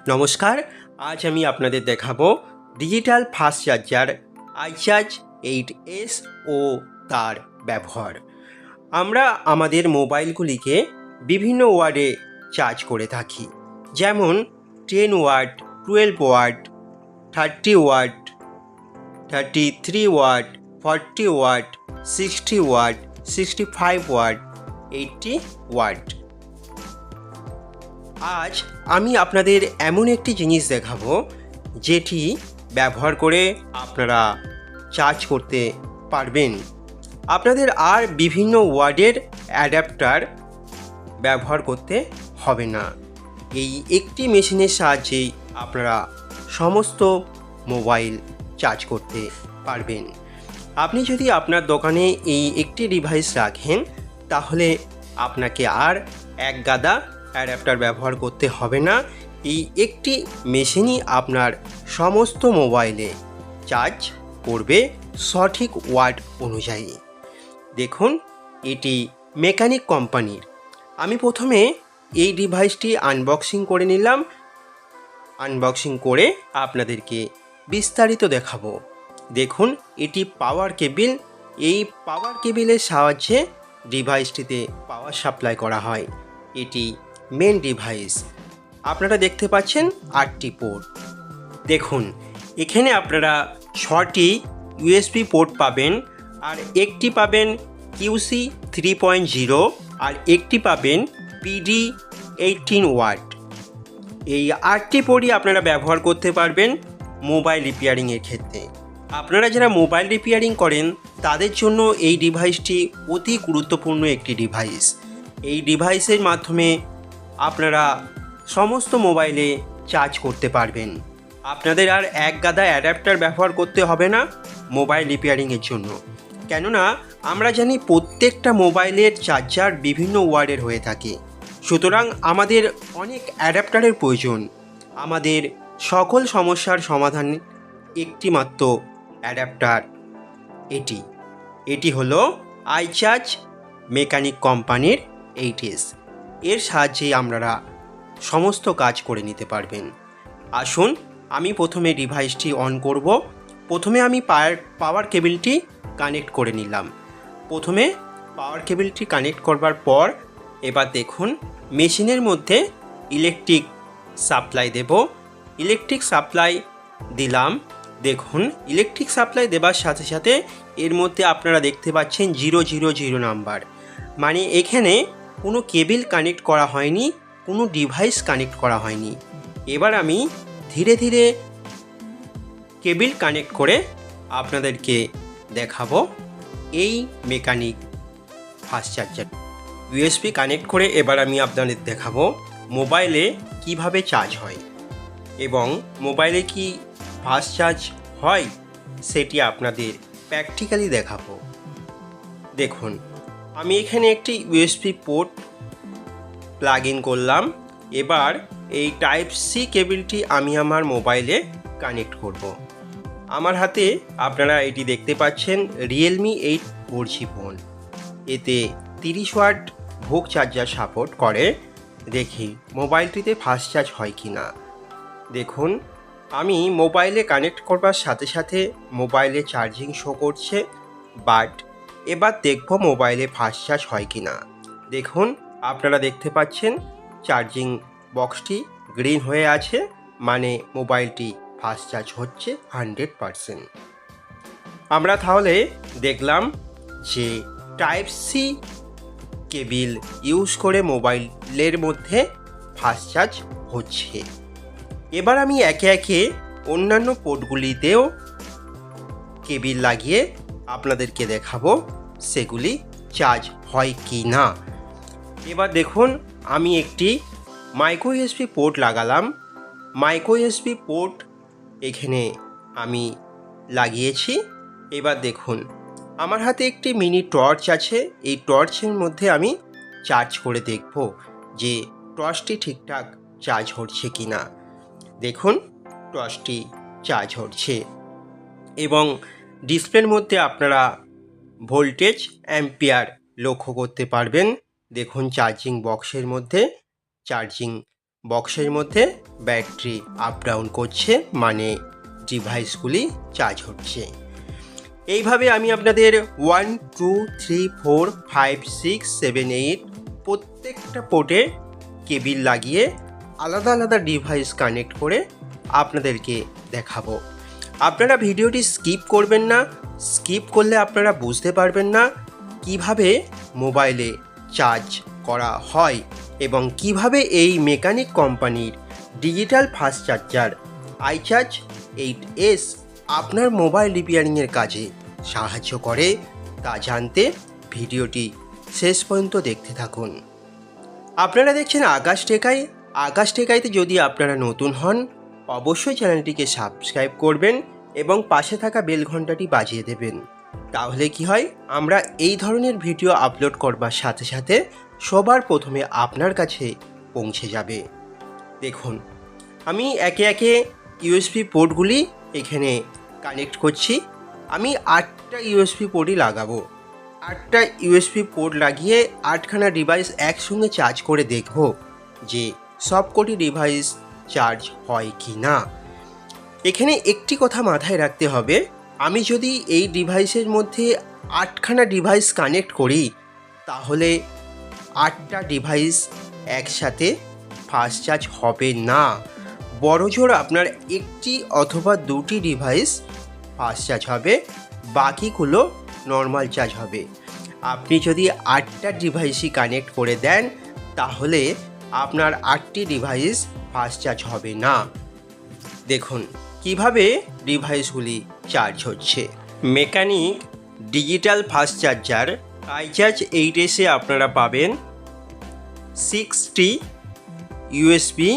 নমস্কার, আজ আমি আপনাদের দেখাবো digital fast charger iCharge 8S ও তার ব্যবহার। আমরা আমাদের মোবাইলগুলিকে বিভিন্ন ওয়ার্ডে চার্জ করে থাকি, যেমন 10 watt, 12 watt, 30 watt, 33 watt, 40 watt, 60 watt, 65 watt, 80 watt. আজ আমি আপনাদের এমন একটি জিনিস দেখাবো যেটি ব্যবহার করে আপনারা চার্জ করতে পারবেন। আপনাদের আর বিভিন্ন ওয়ার্ডের অ্যাডাপ্টার ব্যবহার করতে হবে না। এই একটি মেশিনের সাহায্যেই আপনারা সমস্ত মোবাইল চার্জ করতে পারবেন। আপনি যদি আপনার দোকানে এই একটি ডিভাইস রাখেন, তাহলে আপনাকে আর এক গাদা অ্যাডাপ্টার ব্যবহার করতে হবে না। এই একটি মেশিনই আপনার সমস্ত মোবাইলে চার্জ করবে সঠিক ওয়াট অনুযায়ী। দেখুন, এটি মেকানিক কোম্পানির। আমি প্রথমে এই ডিভাইসটি আনবক্সিং করে নিলাম। আনবক্সিং করে আপনাদেরকে বিস্তারিত দেখাবো। দেখুন, এটি পাওয়ার কেবিল। এই পাওয়ার কেবিলের সাহায্যে ডিভাইসটিতে পাওয়ার সাপ্লাই করা হয়। এটি মেন ডিভাইস। আপনারা দেখতে পাচ্ছেন 8টি পোর্ট। দেখুন, এখানে আপনারা 6টি USB পোর্ট পাবেন, আর একটি পাবেন QC 3.0, আর একটি পাবেন PD 18 ওয়াট। এই 8টি পোর্টই আপনারা ব্যবহার করতে পারবেন মোবাইল রিপেয়ারিংয়ের ক্ষেত্রে। আপনারা যারা মোবাইল রিপেয়ারিং করেন তাদের জন্য এই ডিভাইসটি অতি গুরুত্বপূর্ণ একটি ডিভাইস। এই ডিভাইসের মাধ্যমে আপনারা সমস্ত মোবাইলে চার্জ করতে পারবেন। আপনাদের আর এক গাদা অ্যাডাপ্টার ব্যবহার করতে হবে না মোবাইল রিপেয়ারিংয়ের জন্য, কেননা আমরা জানি প্রত্যেকটা মোবাইলের চার্জার বিভিন্ন ওয়ার্ডের হয়ে থাকে। সুতরাং আমাদের অনেক অ্যাডাপ্টারের প্রয়োজন। আমাদের সকল সমস্যার সমাধান একটিমাত্র অ্যাডাপ্টার এটি হলো iCharge মেকানিক কোম্পানির 8S। এর সাহায্যেই আপনারা সমস্ত কাজ করে নিতে পারবেন। আসুন, আমি প্রথমে ডিভাইসটি অন করব। প্রথমে আমি পাওয়ার কেবিলটি কানেক্ট করে নিলাম। প্রথমে পাওয়ার কেবিলটি কানেক্ট করবার পর এবার দেখুন, মেশিনের মধ্যে ইলেকট্রিক সাপ্লাই দেব। ইলেকট্রিক সাপ্লাই দিলাম। দেখুন, ইলেকট্রিক সাপ্লাই দেবার সাথে সাথে এর মধ্যে আপনারা দেখতে পাচ্ছেন 000 নাম্বার, মানে এখানে কোনো কেবিল কানেক্ট করা হয়নি, কোনো ডিভাইস কানেক্ট করা হয়নি। এবার আমি ধীরে ধীরে কেবিল কানেক্ট করে আপনাদেরকে দেখাবো এই mechanic fast charger. USB connect করে এবার আমি আপনাদের দেখাবো মোবাইলে কিভাবে চার্জ হয় এবং মোবাইলে কি ফাস্ট চার্জ হয় সেটি আপনাদের প্র্যাকটিক্যালি দেখাবো। দেখুন, আমি এখানে একটি USB পোর্ট প্লাগ ইন করলাম। এবার এই Type-C কেবিলটি আমি আমার মোবাইলে কানেক্ট করব। আমার হাতে আপনারা এটি দেখতে পাচ্ছেন Realme 8 4G ফোন। এতে 30 ওয়াট ভোগ চার্জার সাপোর্ট করে। দেখি মোবাইলটিতে ফাস্ট চার্জ হয় কি না। দেখুন, আমি মোবাইলে কানেক্ট করবার সাথে সাথে মোবাইলে চার্জিং শো করছে, বাট এবার দেখব মোবাইলে ফাস্ট চার্জ হয় কি না। দেখুন, আপনারা দেখতে পাচ্ছেন চার্জিং বক্সটি গ্রিন হয়ে আছে, মানে মোবাইলটি ফাস্ট চার্জ হচ্ছে 100%। আমরা তাহলে দেখলাম যে Type-C কেবিল ইউজ করে মোবাইলের মধ্যে ফাস্ট চার্জ হচ্ছে। এবার আমি একে একে অন্যান্য পোর্টগুলিতেও কেবিল লাগিয়ে আপনাদেরকে দেখাবো সেগুলি চার্জ হয় কি না। এবার দেখুন, আমি একটি মাইক্রো USB পোর্ট লাগালাম। মাইক্রো USB পোর্ট এখানে আমি লাগিয়েছি। এবার দেখুন, আমার হাতে একটি মিনি টর্চ আছে। এই টর্চের মধ্যে আমি চার্জ করে দেখব যে টর্চটি ঠিকঠাক চার্জ হচ্ছে কি না। দেখুন, টর্চটি চার্জ হচ্ছে এবং ডিসপ্লের মধ্যে আপনারা ভোল্টেজ অ্যাম্পিয়ার লক্ষ্য করতে পারবেন। দেখুন, চার্জিং বক্সের মধ্যে চার্জিং বক্সের মধ্যে ব্যাটারি আপ ডাউন করছে, মানে ডিভাইসগুলি চার্জ হচ্ছে। এইভাবে আমি আপনাদের 1 2 3 4 5 6 7 8 প্রত্যেকটা পোর্টে কেবিল লাগিয়ে আলাদা আলাদা ডিভাইস কানেক্ট করে আপনাদেরকে দেখাবো। আপনারা ভিডিওটি স্কিপ করবেন না, স্কিপ করলে আপনারা বুঝতে পারবেন না কিভাবে মোবাইলে চার্জ করা হয় এবং কিভাবে এই মেকানিক কোম্পানির digital fast charger iCharge 8s আপনার মোবাইল রিপেয়ারিংয়ের কাজে সাহায্য করে তা জানতে ভিডিওটি শেষ পর্যন্ত দেখতে থাকুন। আপনারা দেখছেন আকাশ টেকাই। আকাশ টেকাইতে যদি আপনারা নতুন হন অবশ্যই চ্যানেলটিকে সাবস্ক্রাইব করবেন এবং পাশে থাকা বেল ঘন্টাটি বাজিয়ে দেবেন। তাহলে কি হয়, আমরা এই ধরনের ভিডিও আপলোড করবার সাথে সাথে সবার প্রথমে আপনার কাছে পৌঁছে যাবে। দেখুন, আমি একে একে ইউএসবি পোর্টগুলি এখানে কানেক্ট করছি। আমি 8টা ইউএসবি পোর্টই লাগাবো। 8টা ইউএসবি পোর্ট লাগিয়ে 8খানা ডিভাইস একসঙ্গে চার্জ করে দেখব যে সবকটি ডিভাইস চার্জ হয় কি না। এখানে একটি কথা মাথায় রাখতে হবে, আমি যদি এই ডিভাইসের মধ্যে 8খানা ডিভাইস কানেক্ট করি তাহলে 8টা ডিভাইস একসাথে ফাস্ট চার্জ হবে না। বড়জোর আপনার একটি অথবা দুটি ডিভাইস ফাস্ট চার্জ হবে, বাকিগুলো নর্মাল চার্জ হবে। আপনি যদি 8টা ডিভাইসই কানেক্ট করে দেন তাহলে আপনার 8টি ডিভাইস ফাস্ট চার্জ হবে না। দেখুন কিভাবে ডিভাইসগুলি চার্জ হচ্ছে। Mechanic digital fast charger iCharge 8s-এ আপনারা পাবেন 6টি ইউএসবি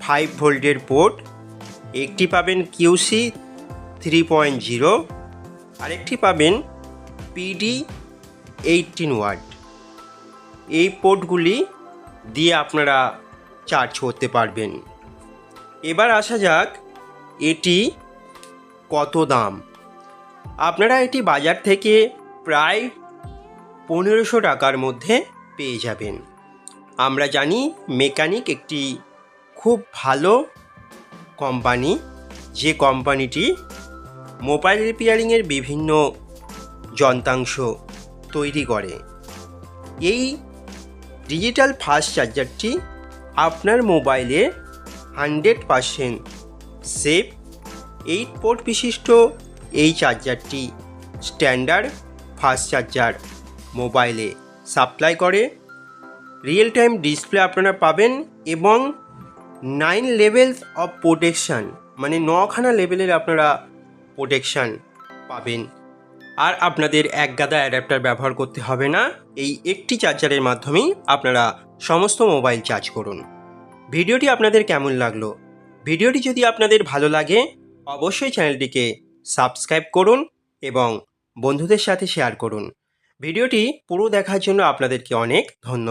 5 ভোল্টের পোর্ট, একটি পাবেন QC 3.0, আরেকটি পাবেন PD 18 ওয়াট। এই পোর্টগুলি দিয়ে আপনারা চার্জ করতে পারবেন। এবার আসা যাক এটি কত দাম। আপনারা এটি বাজার থেকে প্রায় 1500 টাকার মধ্যে পেয়ে যাবেন। আমরা জানি মেকানিক একটি খুব ভালো কোম্পানি, যে কোম্পানিটি মোবাইল রিপেয়ারিংয়ের বিভিন্ন যন্ত্রাংশ তৈরি করে। এই ডিজিটাল ফাস্ট চার্জারটি আপনার মোবাইলে 100% সেফ। 8 পোর্ট বিশিষ্ট এই চার্জারটি স্ট্যান্ডার্ড ফাস্ট চার্জার মোবাইলে সাপ্লাই করে। রিয়েল টাইম ডিসপ্লে আপনারা পাবেন এবং 9 লেভেলস অফ প্রোটেকশান, মানে 9খানা লেভেলের আপনারা প্রোটেকশান পাবেন। আর আপনাদের এক গাদা অ্যাডাপ্টার ব্যবহার করতে হবে না। এই একটি চার্জারের মাধ্যমেই আপনারা সমস্ত মোবাইল চার্জ করুন। ভিডিওটি আপনাদের কেমন লাগলো? ভিডিওটি যদি আপনাদের ভালো লাগে অবশ্যই চ্যানেলটিকে সাবস্ক্রাইব করুন এবং বন্ধুদের সাথে শেয়ার করুন। ভিডিওটি পুরো দেখার জন্য আপনাদেরকে অনেক ধন্যবাদ।